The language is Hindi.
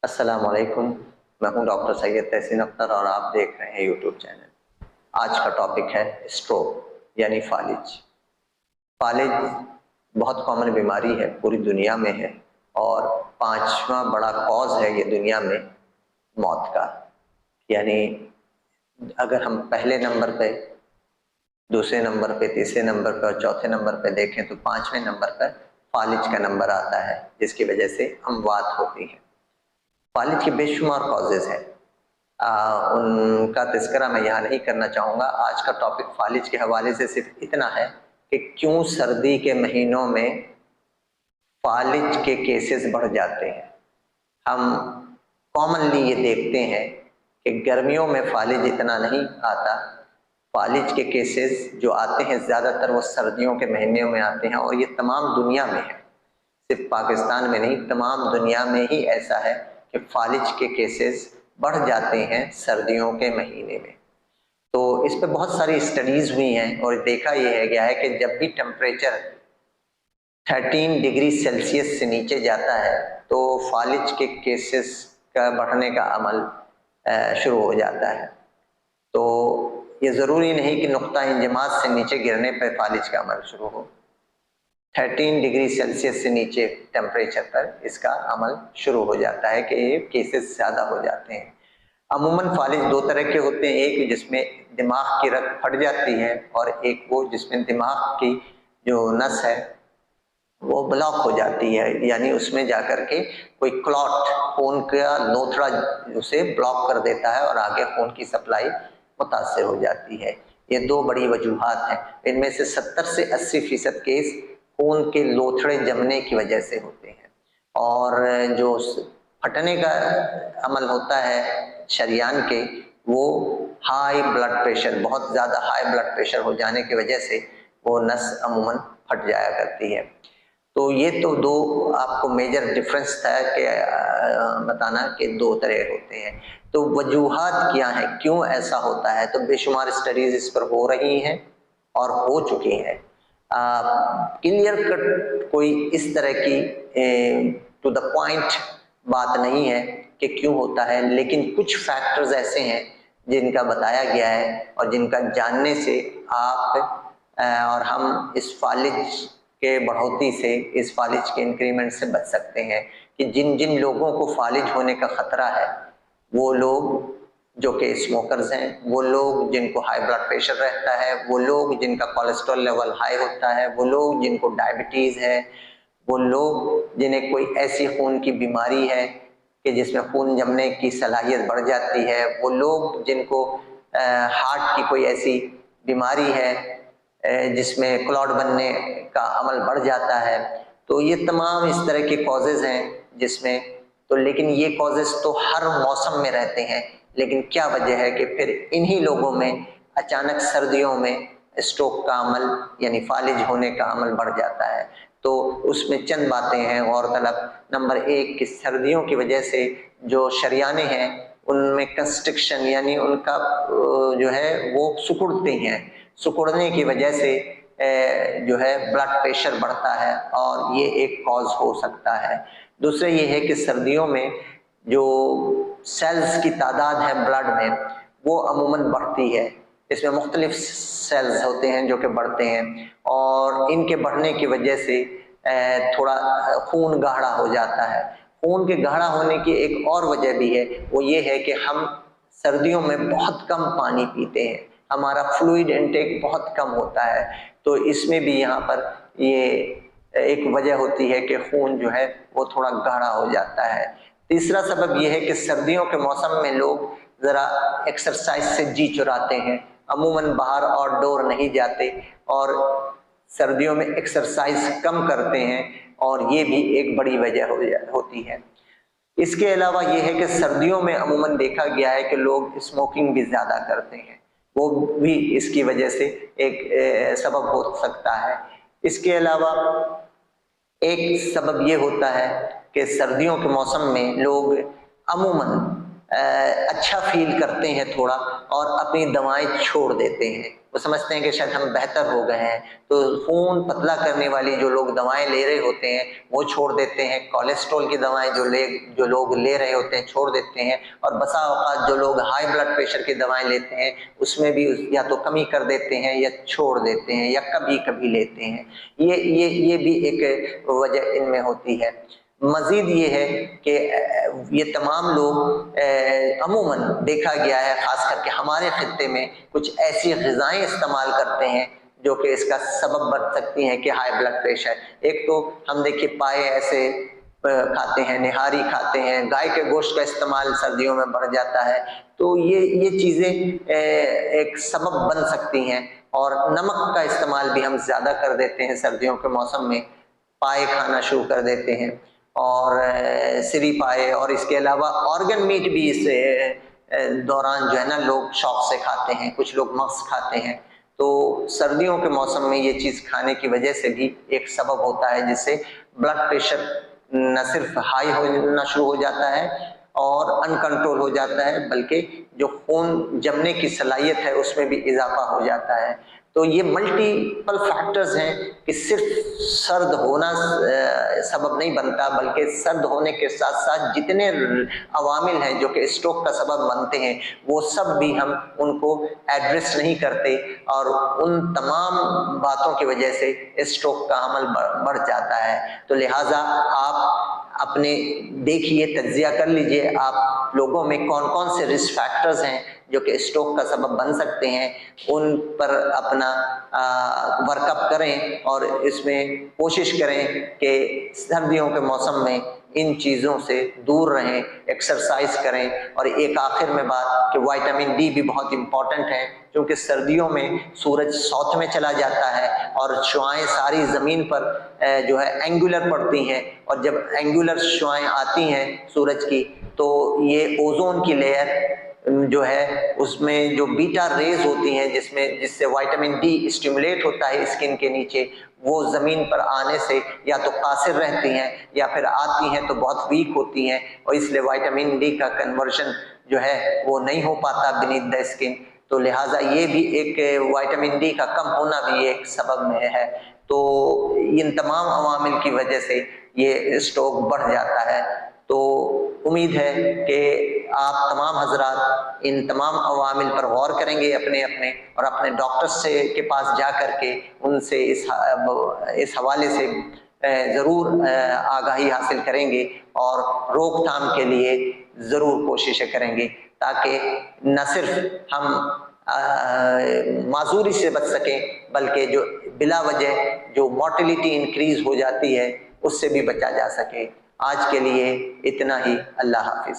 अस्सलाम वालेकुम। मैं हूं डॉक्टर सैयद तहसीन अख्तर और आप देख रहे हैं यूट्यूब चैनल। आज का टॉपिक है स्ट्रोक यानी फालिज। फालिज बहुत कॉमन बीमारी है, पूरी दुनिया में है और पांचवा बड़ा कॉज है ये दुनिया में मौत का। यानी अगर हम पहले नंबर पे, दूसरे नंबर पे, तीसरे नंबर पर, चौथे नंबर पे देखें तो पांचवें नंबर पर फालिज का नंबर आता है, जिसकी वजह से अमवात होती है। फालिज के बेशुमार कॉजेज हैं, उनका तज़किरा मैं यहाँ नहीं करना चाहूँगा। आज का टॉपिक फालिज के हवाले से सिर्फ इतना है कि क्यों सर्दी के महीनों में फालिज के केसेस बढ़ जाते हैं। हम कॉमनली ये देखते हैं कि गर्मियों में फालिज इतना नहीं आता। फालिज के केसेस जो आते हैं ज़्यादातर वो सर्दियों के महीनों में आते हैं और ये तमाम दुनिया में है, सिर्फ पाकिस्तान में नहीं, तमाम दुनिया में ही ऐसा है कि फालिज के केसेस बढ़ जाते हैं सर्दियों के महीने में। तो इस पे बहुत सारी स्टडीज हुई हैं और देखा यह है गया है कि जब भी टेम्परेचर 13 डिग्री सेल्सियस से नीचे जाता है तो फालिज के केसेस का बढ़ने का अमल शुरू हो जाता है। तो ये ज़रूरी नहीं कि नुक्ता इंजमात से नीचे गिरने पर फालिज का अमल शुरू हो। 13 डिग्री सेल्सियस से नीचे टेम्परेचर पर इसका अमल शुरू हो जाता है कि ये केसेस ज़्यादा हो जाते हैं। अमूमन फालिज दो तरह के होते हैं, एक जिसमें दिमाग की रग फट जाती है और एक वो जिसमें दिमाग की जो नस है वो ब्लॉक हो जाती है, यानी उसमें जाकर के कोई क्लॉट, खून का लोथड़ा उसे ब्लॉक कर देता है और आगे खून की सप्लाई मुतासर हो जाती है। ये दो बड़ी वजूहात हैं। इनमें से 70 से 80% केस खून के लोथड़े जमने की वजह से होते हैं और जो फटने का अमल होता है शरियान के, वो हाई ब्लड प्रेशर, बहुत ज़्यादा हाई ब्लड प्रेशर हो जाने की वजह से वो नस अमूमन फट जाया करती है। तो ये तो दो आपको मेजर डिफरेंस था कि बताना कि दो तरह होते हैं। तो वजूहात क्या है, क्यों ऐसा होता है, तो बेशुमार स्टडीज इस पर हो रही हैं और हो चुकी हैं। क्लियर कट कोई इस तरह की टू द पॉइंट बात नहीं है कि क्यों होता है, लेकिन कुछ फैक्टर्स ऐसे हैं जिनका बताया गया है और जिनका जानने से आप और हम इस फालिज के बढ़ोतरी से, इस फालिज के इंक्रीमेंट से बच सकते हैं। कि जिन जिन लोगों को फालिज होने का खतरा है वो लोग जो कि स्मोकर्स हैं, वो लोग जिनको हाई ब्लड प्रेशर रहता है, वो लोग जिनका कोलेस्ट्रॉल लेवल हाई होता है, वो लोग जिनको डायबिटीज़ है, वो लोग जिन्हें कोई ऐसी खून की बीमारी है कि जिसमें खून जमने की सलाहियत बढ़ जाती है, वो लोग जिनको हार्ट की कोई ऐसी बीमारी है जिसमें क्लॉट बनने का अमल बढ़ जाता है। तो ये तमाम इस तरह के कॉजेज़ हैं जिसमें, तो लेकिन ये कॉजेज़ तो हर मौसम में रहते हैं, लेकिन क्या वजह है कि फिर इन्हीं लोगों में अचानक सर्दियों में स्ट्रोक का अमल यानी फालिज होने का अमल बढ़ जाता है। तो उसमें चंद बातें हैं गौरतलब। नंबर एक कि सर्दियों की वजह से जो शरियाने हैं उनमें कंस्ट्रिक्शन यानी उनका जो है वो सिकुड़ते हैं, सिकुड़ने की वजह से जो है ब्लड प्रेशर बढ़ता है और ये एक कॉज हो सकता है। दूसरा ये है कि सर्दियों में जो सेल्स की तादाद है ब्लड में वो अमूमन बढ़ती है। इसमें मुख्तलिफ सेल्स होते हैं जो कि बढ़ते हैं और इनके बढ़ने की वजह से थोड़ा खून गाढ़ा हो जाता है। खून के गाढ़ा होने की एक और वजह भी है, वो ये है कि हम सर्दियों में बहुत कम पानी पीते हैं, हमारा फ्लूइड इनटेक बहुत कम होता है। तो इसमें भी यहाँ पर ये एक वजह होती है कि खून जो है वो थोड़ा गाढ़ा हो जाता है। तीसरा सबब यह है कि सर्दियों के मौसम में लोग ज़रा एक्सरसाइज से जी चुराते हैं, अमूमन बाहर आउटडोर नहीं जाते और सर्दियों में एक्सरसाइज कम करते हैं और ये भी एक बड़ी वजह होती है। इसके अलावा ये है कि सर्दियों में अमूमन देखा गया है कि लोग स्मोकिंग भी ज़्यादा करते हैं, वो भी इसकी वजह से एक सबब हो सकता है। इसके अलावा एक सबब ये होता है कि सर्दियों के मौसम में लोग अमूमन अच्छा फील करते हैं थोड़ा और अपनी दवाएं छोड़ देते हैं। वो समझते हैं कि शायद हम बेहतर हो गए हैं, तो खून पतला करने वाली जो लोग दवाएं ले रहे होते हैं वो छोड़ देते हैं। कोलेस्ट्रॉल की दवाएं जो लोग ले रहे होते हैं छोड़ देते हैं। और बसा औकात जो लोग हाई ब्लड प्रेशर की दवाएं लेते हैं उसमें भी या तो कमी कर देते हैं या छोड़ देते हैं या कभी कभी लेते हैं। ये भी एक वजह इनमें होती है। मजीद ये है कि ये तमाम लोग अमूमन देखा गया है, खास करके हमारे खित्ते में कुछ ऐसी ग़िज़ाएं इस्तेमाल करते हैं जो कि इसका सबब बन सकती हैं कि हाई ब्लड प्रेशर। एक तो हम देखिए पाए ऐसे खाते हैं, निहारी खाते हैं, गाय के गोश्त का इस्तेमाल सर्दियों में बढ़ जाता है, तो ये चीज़ें एक सबब बन सकती हैं। और नमक का इस्तेमाल भी हम ज़्यादा कर देते हैं सर्दियों के मौसम में, पाए खाना शुरू कर देते हैं और सिरी पाए, और इसके अलावा ऑर्गन मीट भी इस दौरान जो है ना लोग शौक से खाते हैं, कुछ लोग मग्स खाते हैं। तो सर्दियों के मौसम में ये चीज़ खाने की वजह से भी एक सबब होता है जिससे ब्लड प्रेशर न सिर्फ हाई होना शुरू हो जाता है और अनकंट्रोल हो जाता है, बल्कि जो खून जमने की सलाहियत है उसमें भी इजाफा हो जाता है। तो ये मल्टीपल फैक्टर्स हैं कि सिर्फ सर्द होना सबब नहीं बनता, बल्कि सर्द होने के साथ साथ जितने अवामिल हैं जो कि स्ट्रोक का सबब बनते हैं वो सब भी हम उनको एड्रेस नहीं करते, और उन तमाम बातों की वजह से स्ट्रोक का अमल बढ़ जाता है। तो लिहाजा आप अपने देखिए, तज्जिया कर लीजिए आप लोगों में कौन कौन से रिस्क फैक्टर्स हैं जो कि स्ट्रोक का सबब बन सकते हैं, उन पर अपना वर्कअप करें और इसमें कोशिश करें कि सर्दियों के मौसम में इन चीज़ों से दूर रहें, एक्सरसाइज करें। और एक आखिर में बात कि विटामिन डी भी बहुत इम्पॉर्टेंट है, क्योंकि सर्दियों में सूरज साउथ में चला जाता है और शुआएं सारी ज़मीन पर जो है एंगुलर पड़ती हैं, और जब एंगुलर शुआएं आती हैं सूरज की तो ये ओजोन की लेयर जो है उसमें जो बीटा रेज होती हैं जिससे विटामिन डी स्टिमुलेट होता है स्किन के नीचे, वो ज़मीन पर आने से या तो कासिर रहती हैं या फिर आती हैं तो बहुत वीक होती हैं, और इसलिए विटामिन डी का कन्वर्जन जो है वो नहीं हो पाता बीनीथ द स्किन। तो लिहाजा ये भी एक विटामिन डी का कम होना भी एक सबब में है। तो इन तमाम अवामिल की वजह से ये स्ट्रोक बढ़ जाता है। तो उम्मीद है कि आप तमाम हजरात इन तमाम अवामिल पर गौर करेंगे अपने और अपने डॉक्टर्स से के पास जा कर के उनसे इस हवाले से ज़रूर आगाही हासिल करेंगे और रोकथाम के लिए ज़रूर कोशिशें करेंगे, ताकि न सिर्फ हम माजूरी से बच सकें बल्कि जो बिला वजह जो मोर्टेलिटी इंक्रीज हो जाती है उससे भी बचा जा सके। आज के लिए इतना ही। अल्लाह हाफिज।